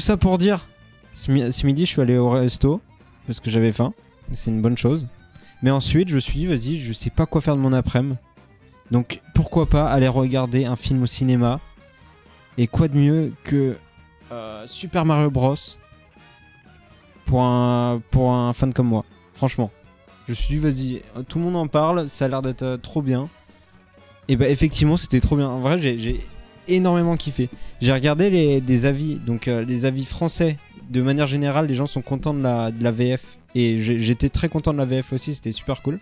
ça pour dire, ce midi je suis allé au resto parce que j'avais faim, c'est une bonne chose. Mais ensuite je me suis dit vas-y, je sais pas quoi faire de mon après-midi. Donc pourquoi pas aller regarder un film au cinéma. Et quoi de mieux que Super Mario Bros pour un fan comme moi. Franchement. Je me suis dit vas-y, tout le monde en parle, ça a l'air d'être trop bien. Et bah effectivement c'était trop bien. En vrai j'ai énormément kiffé. J'ai regardé des avis, donc les avis français. De manière générale, les gens sont contents de la VF. Et j'étais très content de la VF aussi, c'était super cool.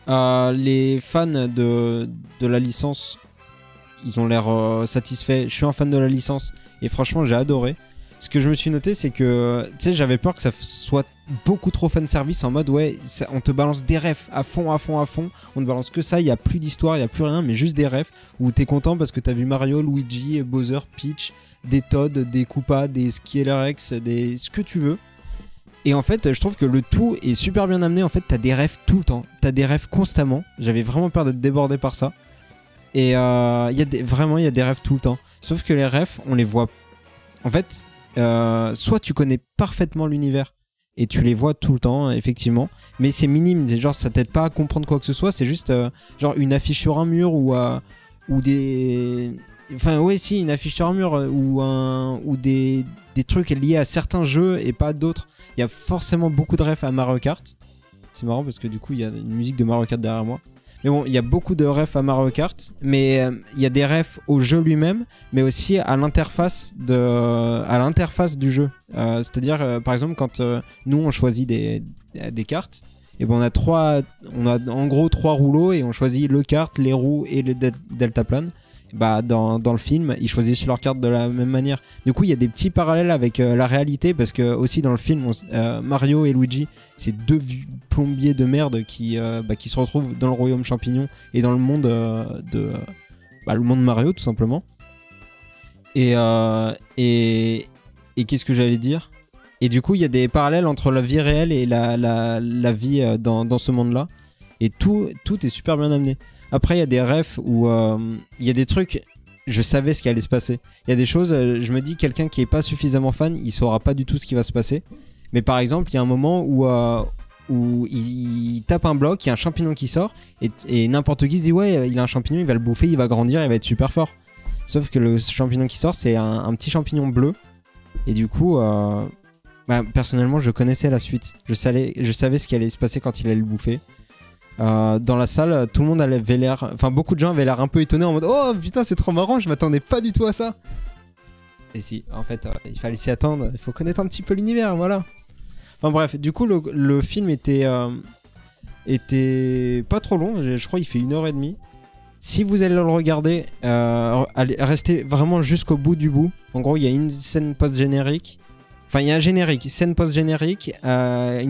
Les fans de la licence, ils ont l'air satisfaits. Je suis un fan de la licence et franchement j'ai adoré. Ce que je me suis noté, c'est que tu sais, j'avais peur que ça soit beaucoup trop fanservice en mode ouais, on te balance des refs à fond, on te balance que ça, il n'y a plus d'histoire, il n'y a plus rien, mais juste des refs où t'es content parce que t'as vu Mario, Luigi, Bowser, Peach, des Todd, des Koopa, des Skylarx, ce que tu veux. Et en fait, je trouve que le tout est super bien amené. En fait, t'as des refs tout le temps, t'as des refs constamment. J'avais vraiment peur d'être débordé par ça. Et vraiment, il y a des refs tout le temps. Sauf que les refs, on les voit. En fait, soit tu connais parfaitement l'univers et tu les vois tout le temps, effectivement. Mais c'est minime. C'est genre, ça t'aide pas à comprendre quoi que ce soit. C'est juste genre une affiche sur un mur ou des. Enfin, ouais, si, une affiche sur un mur ou des trucs liés à certains jeux et pas d'autres. Il y a forcément beaucoup de refs à Mario Kart. C'est marrant parce que du coup, il y a une musique de Mario Kart derrière moi. Mais bon, il y a beaucoup de refs à Mario Kart. Mais il y a des refs au jeu lui-même, mais aussi à l'interface du jeu. C'est-à-dire, par exemple, quand nous, on choisit des cartes, et ben on a en gros 3 rouleaux et on choisit le kart, les roues et le deltaplane. Bah, dans le film, ils choisissent leurs cartes de la même manière. Du coup, il y a des petits parallèles avec la réalité parce que aussi dans le film, Mario et Luigi, c'est 2 plombiers de merde qui se retrouvent dans le royaume champignon et dans le monde le monde Mario tout simplement. Et qu'est-ce que j'allais dire ? Et du coup, il y a des parallèles entre la vie réelle et la vie dans ce monde-là. Et tout est super bien amené. Après, il y a des refs où il y a des trucs, je savais ce qui allait se passer. Il y a des choses, je me dis, quelqu'un qui est pas suffisamment fan, il saura pas du tout ce qui va se passer. Mais par exemple, il y a un moment où il tape un bloc, il y a un champignon qui sort, et n'importe qui se dit, ouais, il a un champignon, il va le bouffer, il va grandir, il va être super fort. Sauf que le champignon qui sort, c'est un petit champignon bleu. Et du coup, personnellement, je connaissais la suite. Je savais ce qui allait se passer quand il allait le bouffer. Dans la salle, tout le monde avait l'air, enfin beaucoup de gens avaient l'air un peu étonnés en mode oh putain c'est trop marrant, je m'attendais pas du tout à ça. Et si, en fait, il fallait s'y attendre, il faut connaître un petit peu l'univers, voilà. Enfin bref, du coup le film était pas trop long, je crois qu'il fait 1h30. Si vous allez le regarder, restez vraiment jusqu'au bout du bout. En gros, il y a une scène post-générique. Enfin, il y a un générique, scène post-générique, enfin,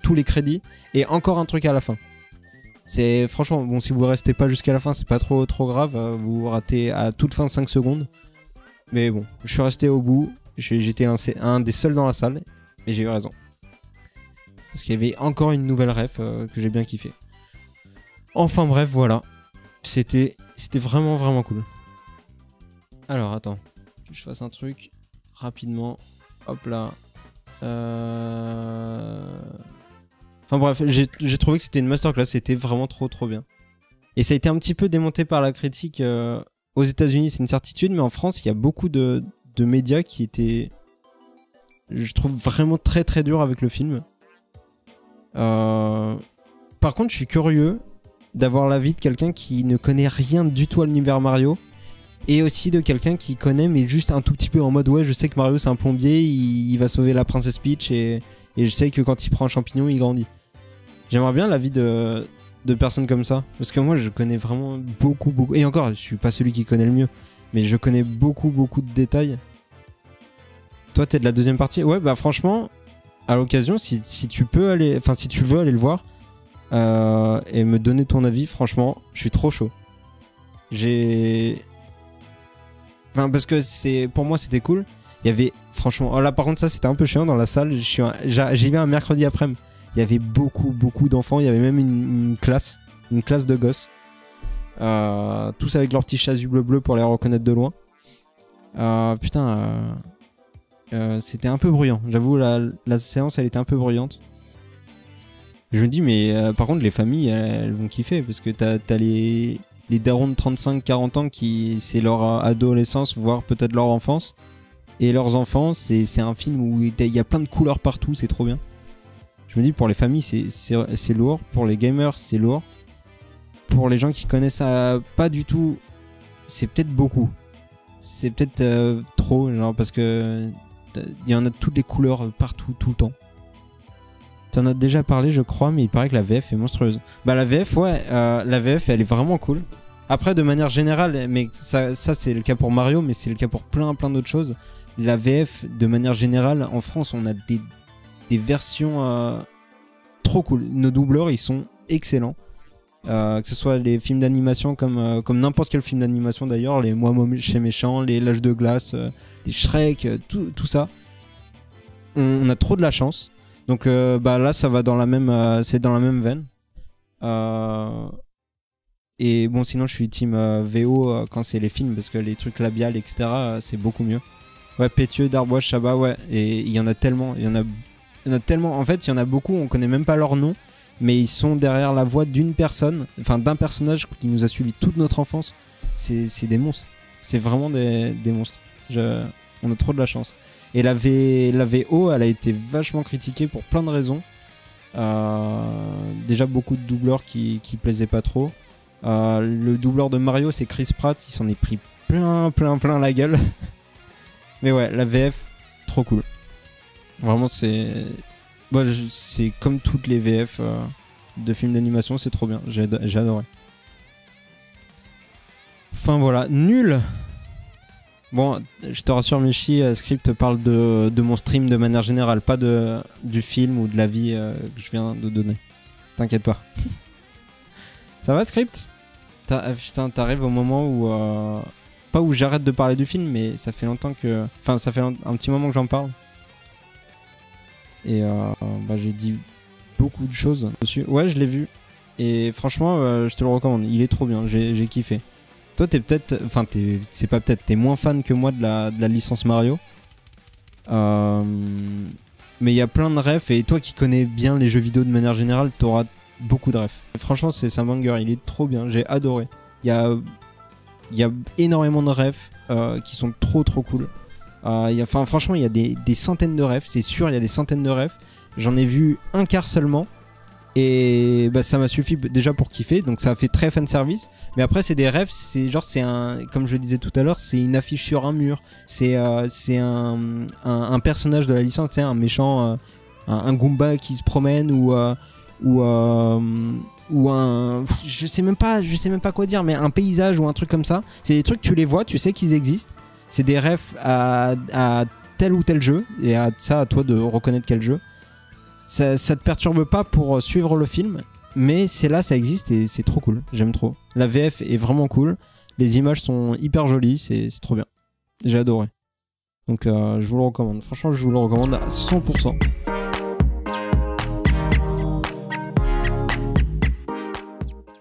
tous les crédits, et encore un truc à la fin. C'est franchement, bon, si vous restez pas jusqu'à la fin, c'est pas trop grave, vous ratez à toute fin 5 secondes. Mais bon, je suis resté au bout, j'étais un des seuls dans la salle, et j'ai eu raison. Parce qu'il y avait encore une nouvelle ref que j'ai bien kiffé. Enfin bref, voilà. C'était vraiment, vraiment cool. Alors, attends, que je fasse un truc rapidement. Hop là. Enfin bref, j'ai trouvé que c'était une masterclass, c'était vraiment trop bien. Et ça a été un petit peu démonté par la critique aux États-Unis, c'est une certitude, mais en France, il y a beaucoup de médias qui étaient, je trouve, vraiment très durs avec le film. Par contre, je suis curieux d'avoir l'avis de quelqu'un qui ne connaît rien du tout à l'univers Mario. Et aussi de quelqu'un qui connaît, mais juste un tout petit peu en mode ouais, je sais que Mario c'est un plombier, il va sauver la princesse Peach et je sais que quand il prend un champignon, il grandit. J'aimerais bien l'avis de personnes comme ça. Parce que moi, je connais vraiment beaucoup. Et encore, je suis pas celui qui connaît le mieux. Mais je connais beaucoup de détails. Toi, t'es de la deuxième partie. Ouais, bah franchement, à l'occasion, si tu peux aller. Enfin, si tu veux aller le voir et me donner ton avis, franchement, je suis trop chaud. Enfin, parce que pour moi, c'était cool. Il y avait, franchement... Oh là, par contre, ça, c'était un peu chiant dans la salle. J'y vais un mercredi après-midi. Il y avait beaucoup d'enfants. Il y avait même une classe de gosses. tous avec leurs petits chasubles bleus pour les reconnaître de loin. C'était un peu bruyant. J'avoue, la séance, elle était un peu bruyante. Je me dis, mais par contre, les familles, elles vont kiffer parce que t'as les darons de 35-40 ans qui c'est leur adolescence, voire peut-être leur enfance. Et leurs enfants, c'est un film où il y a plein de couleurs partout, c'est trop bien. Je me dis, pour les familles, c'est lourd. Pour les gamers, c'est lourd. Pour les gens qui connaissent pas du tout, c'est peut-être beaucoup. C'est peut-être trop, genre, parce que il y en a de toutes les couleurs partout, tout le temps. T'en as déjà parlé, je crois, mais il paraît que la VF est monstrueuse. Bah, la VF, ouais, la VF, elle est vraiment cool. Après, de manière générale, mais ça c'est le cas pour Mario, mais c'est le cas pour plein d'autres choses. La VF, de manière générale, en France, on a des versions trop cool. Nos doubleurs, ils sont excellents. Que ce soit les films d'animation comme n'importe quel film d'animation d'ailleurs, les Moi chez Méchant, les L'Âge de Glace, les Shrek, tout ça. On a trop de la chance. Donc là, ça va dans la même, c'est dans la même veine. Et bon, sinon, je suis team VO quand c'est les films parce que les trucs labiales, etc., c'est beaucoup mieux. Ouais, Pétieux, Darbois, Chabat, ouais. Et il y en a tellement. Il y en a tellement. En fait, il y en a beaucoup, on connaît même pas leur nom. Mais ils sont derrière la voix d'une personne, enfin d'un personnage qui nous a suivi toute notre enfance. C'est des monstres. C'est vraiment des monstres. On a trop de la chance. Et la VO, elle a été vachement critiquée pour plein de raisons. Déjà beaucoup de doubleurs qui plaisaient pas trop. Le doubleur de Mario, c'est Chris Pratt. Il s'en est pris plein la gueule. Mais ouais, la VF, trop cool. Vraiment, c'est comme toutes les VF de films d'animation, c'est trop bien. J'ai adoré. Enfin voilà, nul. Bon, je te rassure, Michi, Script parle de mon stream de manière générale, pas du film ou de l'avis que je viens de donner. T'inquiète pas. Ça va, Script? Putain, t'arrives au moment où... pas où j'arrête de parler du film, mais ça fait longtemps que... Enfin, ça fait un petit moment que j'en parle. Et j'ai dit beaucoup de choses dessus. Ouais, je l'ai vu. Et franchement, je te le recommande. Il est trop bien, j'ai kiffé. Toi, t'es peut-être... Enfin, c'est pas peut-être, t'es moins fan que moi de la licence Mario. Mais il y a plein de refs. Et toi qui connais bien les jeux vidéo de manière générale, t'auras beaucoup de refs. Franchement, c'est un banger. Il est trop bien. J'ai adoré. Il y a énormément de refs qui sont trop cool. Franchement, il y a des centaines de refs. C'est sûr, il y a des centaines de refs. J'en ai vu un quart seulement. Et ça m'a suffi déjà pour kiffer. Donc ça a fait très fan service. Mais après, c'est des refs. C'est comme je le disais tout à l'heure, c'est une affiche sur un mur. C'est un personnage de la licence, un méchant, un Goomba qui se promène ou un... Je sais même pas quoi dire, mais un paysage ou un truc comme ça. C'est des trucs, tu les vois, tu sais qu'ils existent. C'est des refs à tel ou tel jeu. Et à toi de reconnaître quel jeu. Ça te perturbe pas pour suivre le film. Mais c'est là, ça existe et c'est trop cool. J'aime trop. La VF est vraiment cool. Les images sont hyper jolies. C'est trop bien. J'ai adoré. Donc je vous le recommande. Franchement, je vous le recommande à 100%.